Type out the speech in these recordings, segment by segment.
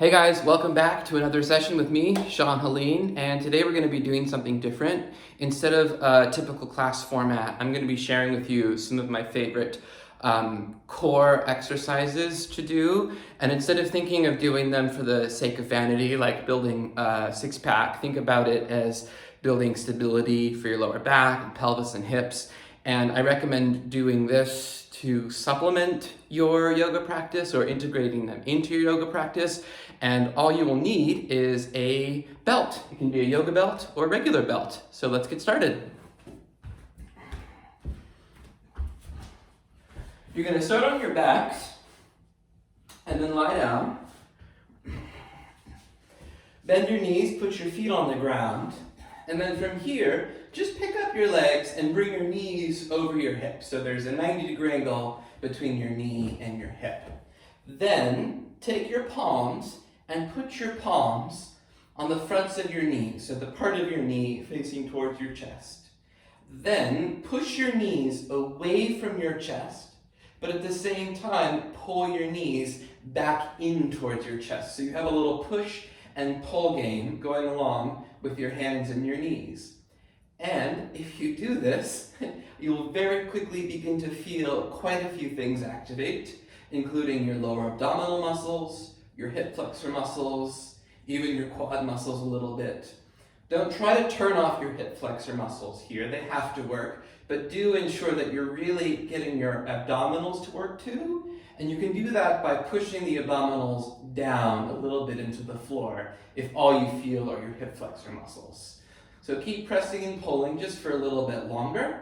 Hey guys, welcome back to another session with me, Haleen, and today we're going to be doing something different. Instead of a typical class format, I'm going to be sharing with you some of my favorite core exercises to do, and instead of thinking of doing them for the sake of vanity, like building a six-pack, think about it as building stability for your lower back, and pelvis, and hips. And I recommend doing this to supplement your yoga practice or integrating them into your yoga practice. And all you will need is a belt. It can be a yoga belt or a regular belt. So let's get started. You're going to start on your backs and then lie down. Bend your knees, put your feet on the ground. And then from here, just pick up your legs and bring your knees over your hips. So there's a 90-degree angle between your knee and your hip. Then take your palms and put your palms on the fronts of your knees, so the part of your knee facing towards your chest. Then push your knees away from your chest, but at the same time, pull your knees back in towards your chest. So you have a little push and pull game going along with your hands and your knees. And if you do this, you will very quickly begin to feel quite a few things activate, including your lower abdominal muscles, your hip flexor muscles, even your quad muscles a little bit. Don't try to turn off your hip flexor muscles here, they have to work, but do ensure that you're really getting your abdominals to work too, and you can do that by pushing the abdominals down a little bit into the floor if all you feel are your hip flexor muscles. So keep pressing and pulling just for a little bit longer,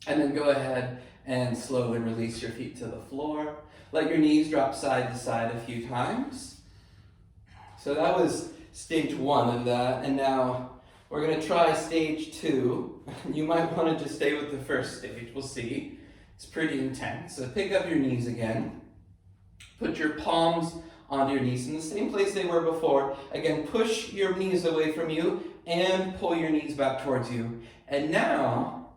and then go ahead and slowly release your feet to the floor. Let your knees drop side to side a few times. So that was stage one of that, and now we're going to try stage two. You might want to just stay with the first stage, we'll see. It's pretty intense. So pick up your knees again. Put your palms onto your knees in the same place they were before. Again, push your knees away from you and pull your knees back towards you. And now,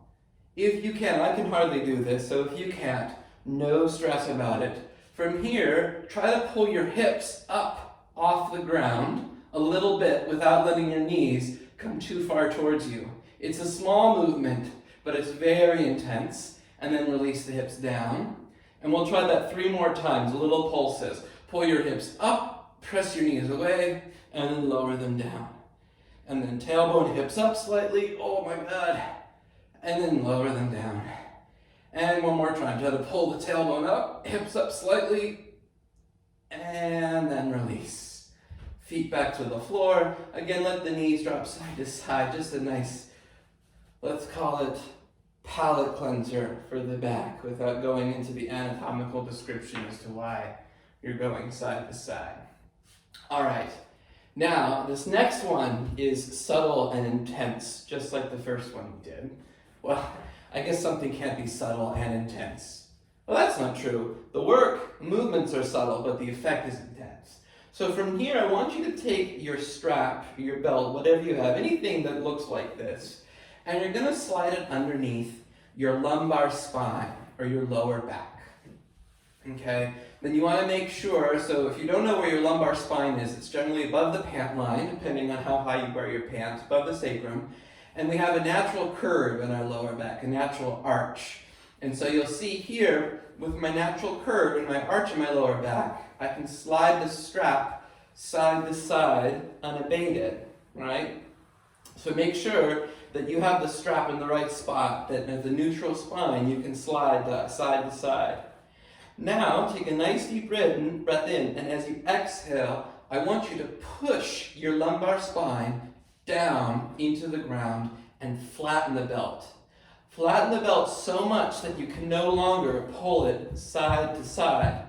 if you can, I can hardly do this, so if you can't, no stress about it. From here, try to pull your hips up off the ground a little bit without letting your knees come too far towards you. It's a small movement, but it's very intense. And then release the hips down. And we'll try that 3 more times, little pulses. Pull your hips up, press your knees away, and then lower them down. And then tailbone, hips up slightly, oh my God. And then lower them down. And one more time, try to pull the tailbone up, hips up slightly, and then release. Feet back to the floor. Again, let the knees drop side to side, just a nice, let's call it palate cleanser for the back without going into the anatomical description as to why you're going side to side. All right, now this next one is subtle and intense, just like the first one we did. Well, I guess something can't be subtle and intense. Well, that's not true. The movements are subtle, but the effect is intense. So from here, I want you to take your strap, your belt, whatever you have, anything that looks like this, and you're going to slide it underneath your lumbar spine or your lower back. Okay? Then you want to make sure, so if you don't know where your lumbar spine is, it's generally above the pant line, depending on how high you wear your pants, above the sacrum. And we have a natural curve in our lower back, a natural arch. And so you'll see here, with my natural curve and my arch in my lower back, I can slide the strap side to side unabated, right? So make sure that you have the strap in the right spot, that at the neutral spine you can slide side to side. Now take a nice deep breath in, and as you exhale, I want you to push your lumbar spine down into the ground and flatten the belt. Flatten the belt so much that you can no longer pull it side to side.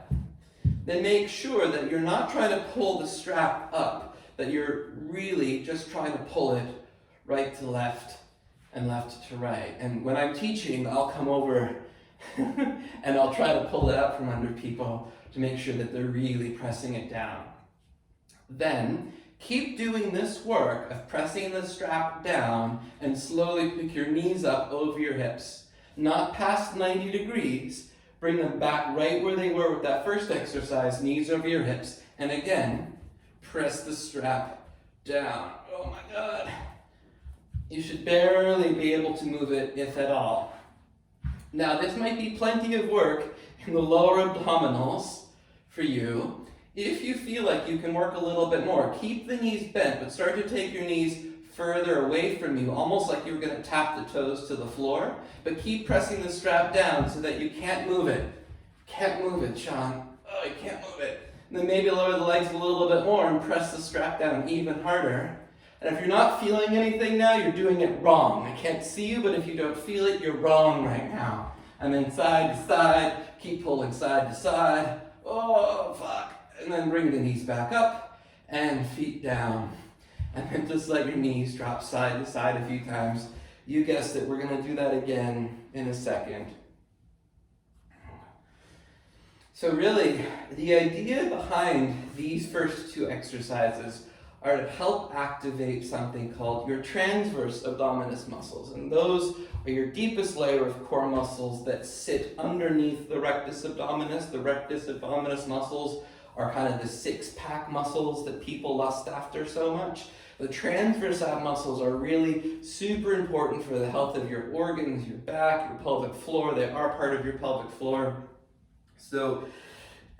Then make sure that you're not trying to pull the strap up, that you're really just trying to pull it right to left and left to right. And when I'm teaching, I'll come over and I'll try to pull it out from under people to make sure that they're really pressing it down. Then keep doing this work of pressing the strap down and slowly pick your knees up over your hips. Not past 90 degrees. Bring them back right where they were with that first exercise, knees over your hips, And again, press the strap down. Oh my God. You should barely be able to move it, if at all. Now, this might be plenty of work in the lower abdominals for you. If you feel like you can work a little bit more, keep the knees bent, but start to take your knees further away from you, almost like you were going to tap the toes to the floor, but keep pressing the strap down so that you can't move it. Can't move it, Sean. Oh, you can't move it. And then maybe lower the legs a little bit more and press the strap down even harder. And if you're not feeling anything now, you're doing it wrong. I can't see you, but if you don't feel it, you're wrong right now. And then side to side, keep pulling side to side. Oh, fuck. And then bring the knees back up and feet down. And then just let your knees drop side to side a few times. You guessed it, we're gonna do that again in a second. So really, the idea behind these first two exercises are to help activate something called your transverse abdominis muscles. And those are your deepest layer of core muscles that sit underneath the rectus abdominis. The rectus abdominis muscles are kind of the six-pack muscles that people lust after so much. The transverse ab muscles are really super important for the health of your organs, your back, your pelvic floor. They are part of your pelvic floor.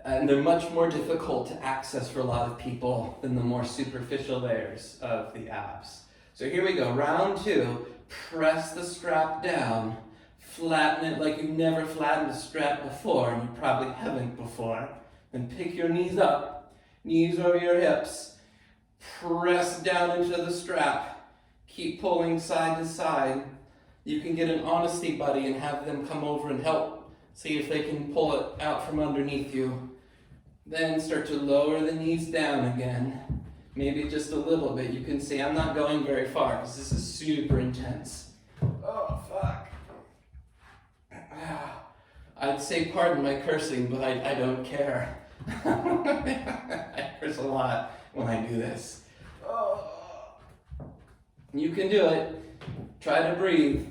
And they're much more difficult to access for a lot of people than the more superficial layers of the abs. So here we go, round two. Press the strap down, flatten it like you've never flattened a strap before, and you probably haven't before. Then pick your knees up, knees over your hips, press down into the strap, keep pulling side to side. You can get an honesty buddy and have them come over and help. See if they can pull it out from underneath you. Then start to lower the knees down again. Maybe just a little bit. You can see I'm not going very far because this is super intense. Oh, fuck. I'd say pardon my cursing, but I don't care. I curse a lot when I do this. Oh. You can do it. Try to breathe.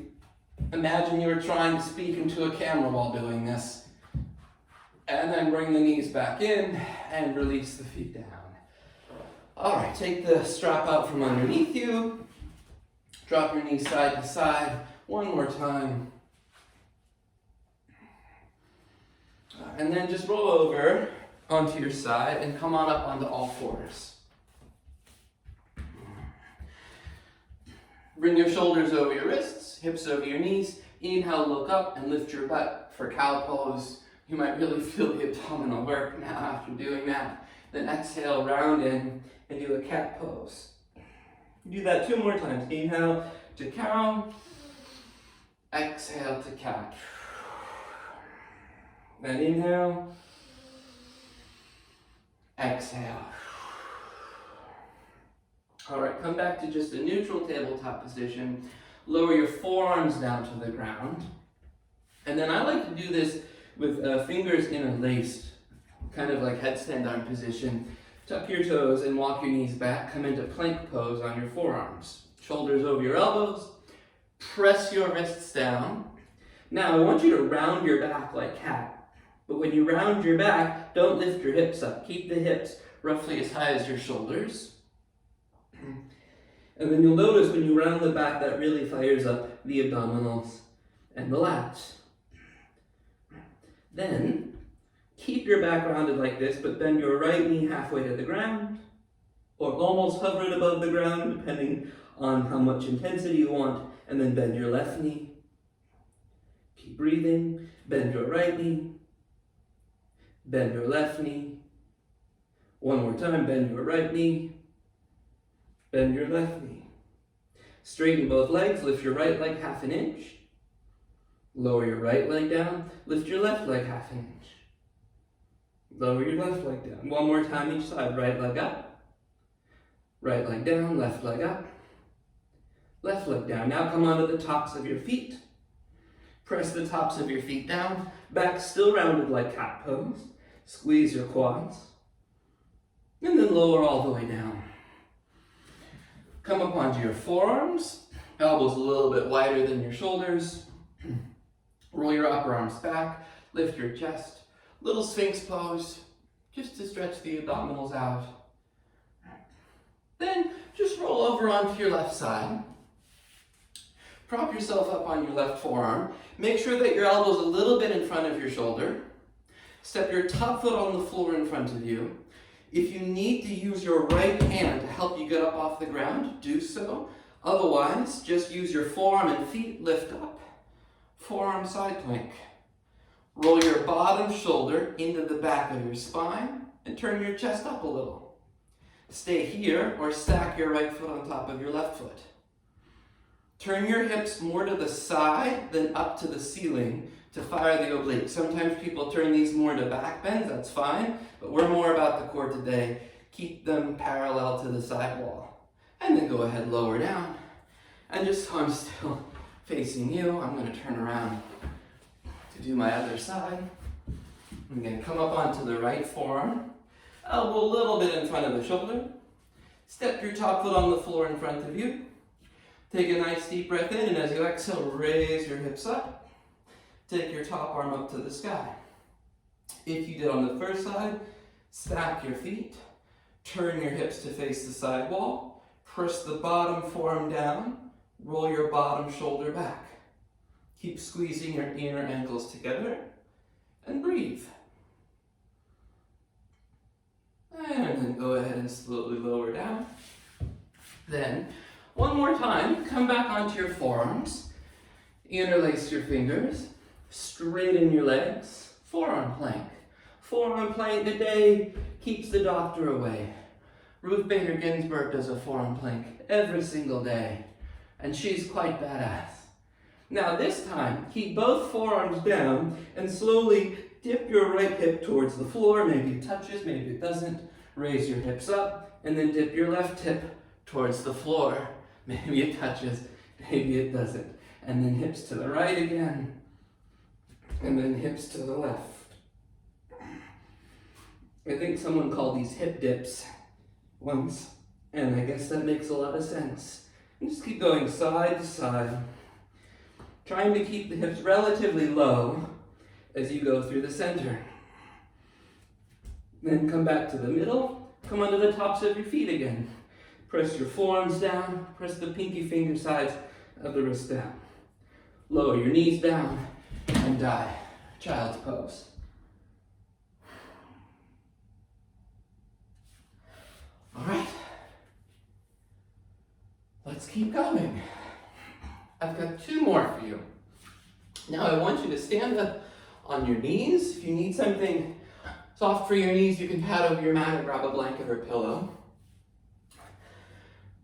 Imagine you were trying to speak into a camera while doing this. And then bring the knees back in and release the feet down. All right, take the strap out from underneath you. Drop your knees side to side. One more time. And then just roll over onto your side and come on up onto all fours. Bring your shoulders over your wrists, hips over your knees. Inhale, look up and lift your butt for cow pose. You might really feel the abdominal work now after doing that. Then exhale, round in, and do a cat pose. Do that 2 more times. Inhale to cow, exhale to cat. Then inhale, exhale. All right, come back to just a neutral tabletop position. Lower your forearms down to the ground. And then I like to do this with fingers interlaced, kind of like headstand arm position. Tuck your toes and walk your knees back. Come into plank pose on your forearms. Shoulders over your elbows. Press your wrists down. Now I want you to round your back like cat. But when you round your back, don't lift your hips up. Keep the hips roughly as high as your shoulders. And then you'll notice when you round the back, that really fires up the abdominals and the lats. Then, keep your back rounded like this, but bend your right knee halfway to the ground, or almost hover it above the ground, depending on how much intensity you want, and then bend your left knee. Keep breathing, bend your right knee, bend your left knee. One more time, bend your right knee, bend your left knee. Straighten both legs, lift your right leg half an inch. Lower your right leg down, lift your left leg half an inch. Lower your left leg down. One more time each side, right leg up. Right leg down, left leg up. Left leg down. Now come onto the tops of your feet. Press the tops of your feet down. Back still rounded like cat pose. Squeeze your quads. And then lower all the way down. Come up onto your forearms. Elbows a little bit wider than your shoulders. Roll your upper arms back. Lift your chest. Little Sphinx pose. just to stretch the abdominals out. Then just roll over onto your left side. Prop yourself up on your left forearm. Make sure that your elbow's a little bit in front of your shoulder. Step your top foot on the floor in front of you. If you need to use your right hand to help you get up off the ground, do so. Otherwise, just use your forearm and feet, lift up. Forearm side plank. Roll your bottom shoulder into the back of your spine and turn your chest up a little. Stay here or stack your right foot on top of your left foot. Turn your hips more to the side than up to the ceiling to fire the oblique. Sometimes people turn these more to back bends, that's fine, but we're more about the core today. Keep them parallel to the side wall. And then go ahead, lower down. And just so I'm still facing you, I'm gonna turn around to do my other side. I'm gonna come up onto the right forearm, elbow a little bit in front of the shoulder. Step your top foot on the floor in front of you. Take a nice deep breath in, and as you exhale, raise your hips up. Take your top arm up to the sky. If you did on the first side, stack your feet, turn your hips to face the side wall, press the bottom forearm down, roll your bottom shoulder back. Keep squeezing your inner ankles together, and breathe. And then go ahead and slowly lower down. Then, one more time, come back onto your forearms, interlace your fingers, straighten your legs, forearm plank. Forearm plank today keeps the doctor away. Ruth Bader Ginsburg does a forearm plank every single day, and she's quite badass. Now this time, keep both forearms down and slowly dip your right hip towards the floor. Maybe it touches, maybe it doesn't. Raise your hips up, and then dip your left hip towards the floor. Maybe it touches, maybe it doesn't. And then hips to the right again. And then hips to the left. I think someone called these hip dips once, and I guess that makes a lot of sense. And just keep going side to side, trying to keep the hips relatively low as you go through the center. Then come back to the middle, come onto the tops of your feet again. Press your forearms down, press the pinky finger sides of the wrist down. Lower your knees down and die. Child's pose. All right. Let's keep going. I've got two more for you. Now I want you to stand up on your knees. If you need something soft for your knees, you can pad over your mat or grab a blanket or pillow.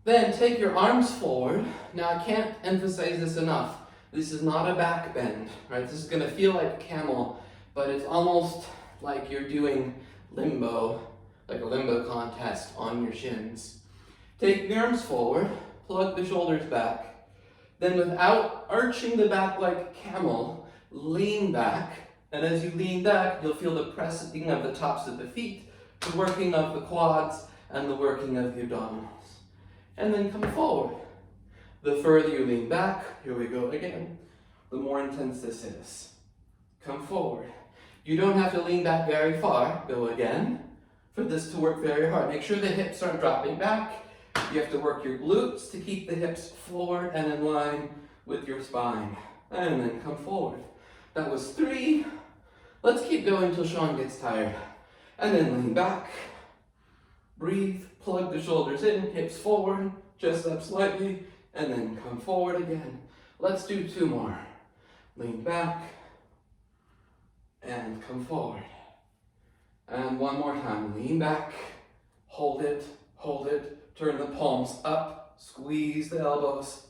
Then take your arms forward. Now I can't emphasize this enough. This is not a back bend, right? This is gonna feel like a camel, but it's almost like you're doing limbo, like a limbo contest on your shins. Take your arms forward, plug the shoulders back. Then without arching the back like a camel, lean back. And as you lean back, you'll feel the pressing of the tops of the feet, the working of the quads, and the working of the abdominals. And then come forward. The further you lean back, here we go again, the more intense this is. Come forward. You don't have to lean back very far, go again, for this to work very hard. Make sure the hips aren't dropping back. You have to work your glutes to keep the hips forward and in line with your spine. And then come forward. That was 3. Let's keep going until Sean gets tired. And then lean back. Breathe, plug the shoulders in, hips forward, chest up slightly, and then come forward again. Let's do 2 more. Lean back, and come forward. And one more time, lean back, hold it, turn the palms up, squeeze the elbows,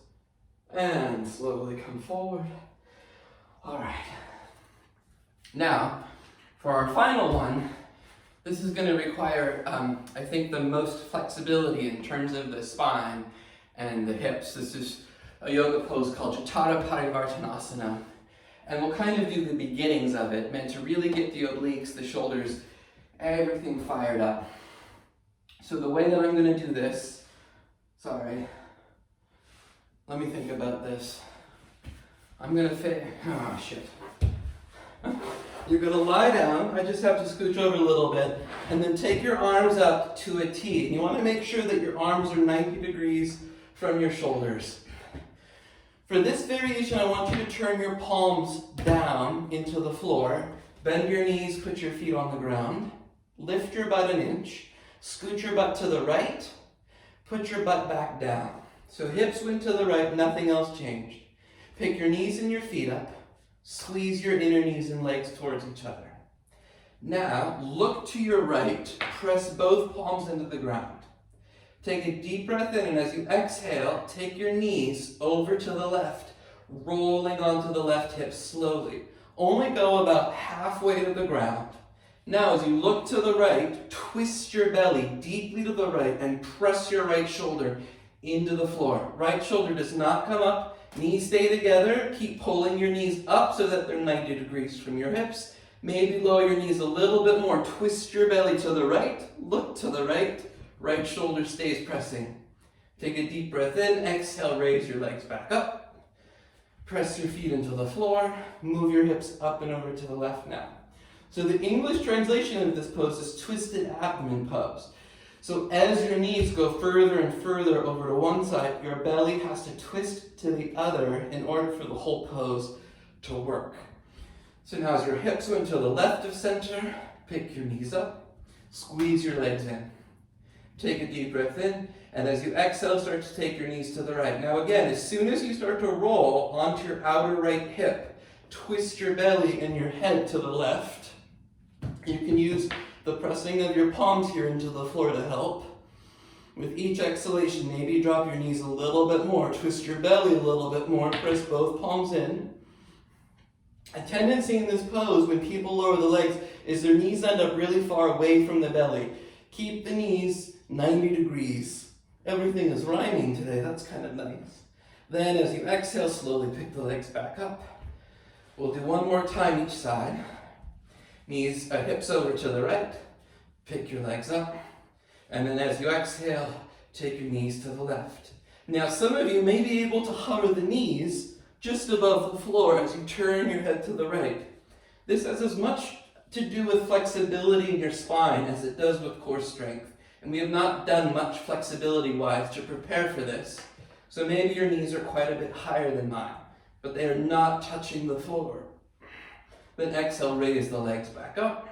and slowly come forward. All right. Now, for our final one, this is going to require, I think, the most flexibility in terms of the spine and the hips. This is a yoga pose called Jatara Parivartanasana. And we'll kind of do the beginnings of it, meant to really get the obliques, the shoulders, everything fired up. So the way that I'm going to do this, let me think about this. I'm going to You're gonna lie down. I just have to scooch over a little bit, and then take your arms up to a T. And you wanna make sure that your arms are 90 degrees from your shoulders. For this variation, I want you to turn your palms down into the floor, bend your knees, put your feet on the ground, lift your butt an inch, scoot your butt to the right, put your butt back down. So hips went to the right, nothing else changed. Pick your knees and your feet up, squeeze your inner knees and legs towards each other. Now, look to your right, press both palms into the ground. Take a deep breath in, and as you exhale, take your knees over to the left, rolling onto the left hip slowly. Only go about halfway to the ground. Now, as you look to the right, twist your belly deeply to the right and press your right shoulder into the floor. Right shoulder does not come up, knees stay together. Keep pulling your knees up so that they're 90 degrees from your hips. Maybe lower your knees a little bit more. Twist your belly to the right, look to the right. Right shoulder stays pressing. Take a deep breath in, exhale, raise your legs back up. Press your feet into the floor, move your hips up and over to the left now. So the English translation of this pose is twisted abdomen pose. So as your knees go further and further over to one side, your belly has to twist to the other in order for the whole pose to work. So now as your hips went to the left of center, pick your knees up, squeeze your legs in. Take a deep breath in, and as you exhale, start to take your knees to the right. Now again, as soon as you start to roll onto your outer right hip, twist your belly and your head to the left. You can use the pressing of your palms here into the floor to help. With each exhalation, maybe drop your knees a little bit more, twist your belly a little bit more, press both palms in. A tendency in this pose when people lower the legs is their knees end up really far away from the belly. Keep the knees 90 degrees. Everything is rhyming today, that's kind of nice. Then as you exhale, slowly pick the legs back up. We'll do one more time each side. Knees, hips over to the right, pick your legs up. And then as you exhale, take your knees to the left. Now some of you may be able to hover the knees just above the floor as you turn your head to the right. This has as much to do with flexibility in your spine as it does with core strength. And we have not done much flexibility-wise to prepare for this. So maybe your knees are quite a bit higher than mine, but they are not touching the floor. Then exhale, raise the legs back up.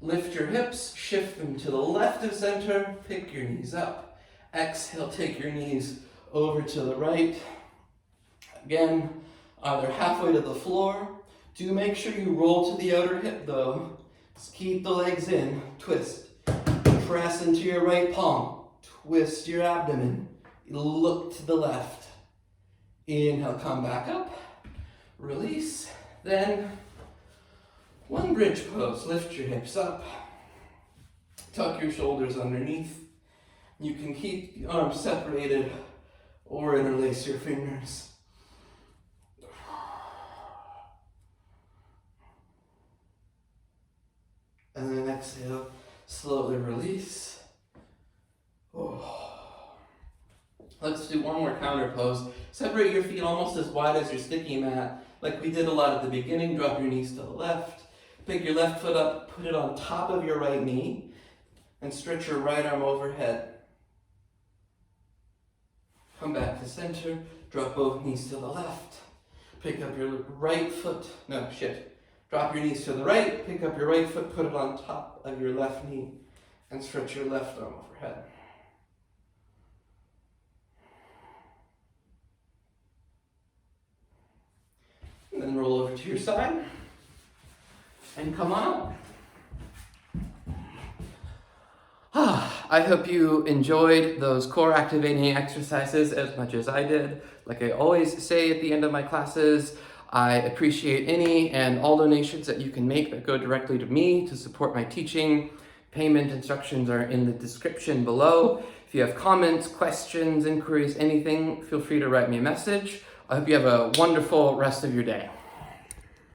Lift your hips, shift them to the left of center, pick your knees up. Exhale, take your knees over to the right. Again, either halfway to the floor. Do make sure you roll to the outer hip though. Just keep the legs in, twist. Press into your right palm, twist your abdomen, look to the left. Inhale, come back up, release. Then one bridge pose, lift your hips up, tuck your shoulders underneath. You can keep the arms separated or interlace your fingers. And then exhale, slowly release. Oh. Let's do one more counter pose. Separate your feet almost as wide as your sticky mat, like we did a lot at the beginning. Drop your knees to the left. Pick your left foot up, put it on top of your right knee, and stretch your right arm overhead. Come back to center, drop both knees to the left. Pick up your right foot, Drop your knees to the right, pick up your right foot, put it on top of your left knee, and stretch your left arm overhead. And then roll over to your side, and come on up. I hope you enjoyed those core activating exercises as much as I did. Like I always say at the end of my classes, I appreciate any and all donations that you can make that go directly to me to support my teaching. Payment instructions are in the description below. If you have comments, questions, inquiries, anything, feel free to write me a message. I hope you have a wonderful rest of your day.